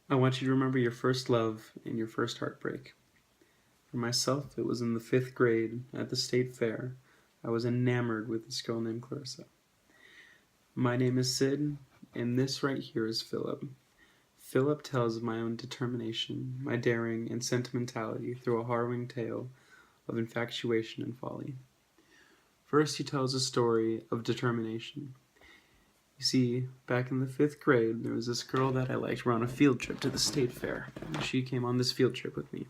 I want you to remember your first love and your first heartbreak. For myself, it was in the 5th grade at the state fair. I was enamored with this girl named Clarissa. My name is Sid, and this right here is Philip. Philip tells of my own determination, my daring, and sentimentality through a harrowing tale of infatuation and folly. First, he tells a story of determination. You see, back in the 5th grade, there was this girl that I liked. We're on a field trip to the state fair. She came on this field trip with me.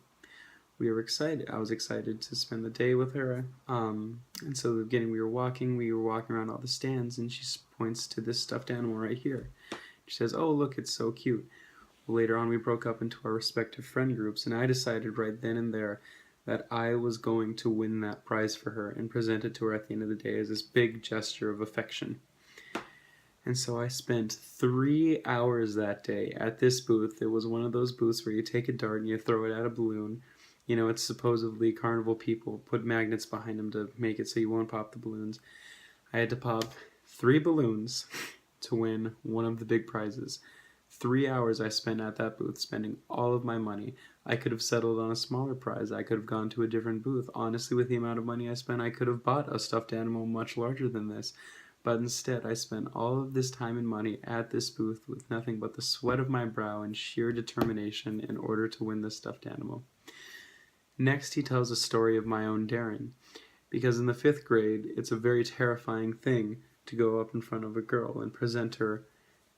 We were excited. I was excited to spend the day with her. And so, at the beginning, we were walking around all the stands, and she points to this stuffed animal right here. She says, "Oh, look, it's so cute." Well, later on, we broke up into our respective friend groups, and I decided right then and there that I was going to win that prize for her and present it to her at the end of the day as this big gesture of affection. And so I spent 3 hours that day at this booth. It was one of those booths where you take a dart and you throw it at a balloon. You know, it's supposedly carnival people put magnets behind them to make it so you won't pop the balloons. I had to pop 3 balloons to win one of the big prizes. 3 hours I spent at that booth spending all of my money. I could have settled on a smaller prize. I could have gone to a different booth. Honestly, with the amount of money I spent, I could have bought a stuffed animal much larger than this. But instead, I spent all of this time and money at this booth with nothing but the sweat of my brow and sheer determination in order to win this stuffed animal. Next, he tells a story of my own daring. Because in the 5th grade, it's a very terrifying thing to go up in front of a girl and present her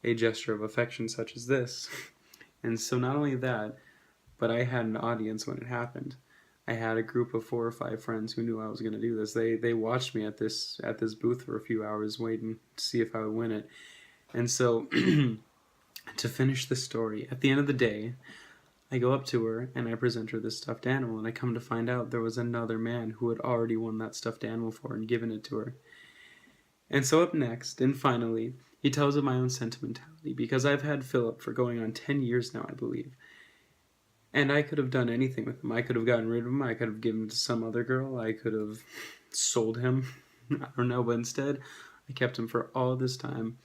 a gesture of affection such as this. And so not only that, but I had an audience when it happened. I had a group of 4 or 5 friends who knew I was going to do this. They watched me at this booth for a few hours waiting to see if I would win it. And so to finish the story, at the end of the day, I go up to her and I present her this stuffed animal, and I come to find out there was another man who had already won that stuffed animal for her and given it to her. And so up next, and finally, he tells of my own sentimentality, because I've had Philip for going on 10 years now, I believe. And I could have done anything with him. I could have gotten rid of him. I could have given him to some other girl. I could have sold him. I don't know. But instead, I kept him for all this time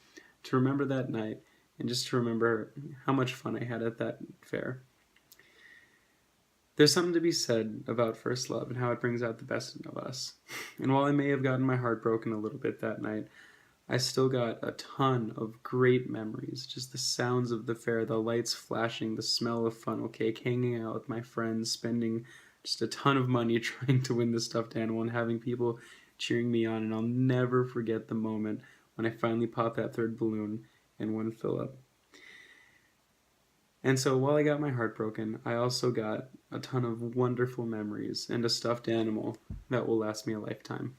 to remember that night and just to remember how much fun I had at that fair. There's something to be said about first love and how it brings out the best of us. And while I may have gotten my heart broken a little bit that night, I still got a ton of great memories. Just the sounds of the fair, the lights flashing, the smell of funnel cake, hanging out with my friends, spending just a ton of money trying to win the stuffed animal and having people cheering me on. And I'll never forget the moment when I finally popped that 3rd balloon and won Philip. And so while I got my heart broken, I also got a ton of wonderful memories and a stuffed animal that will last me a lifetime.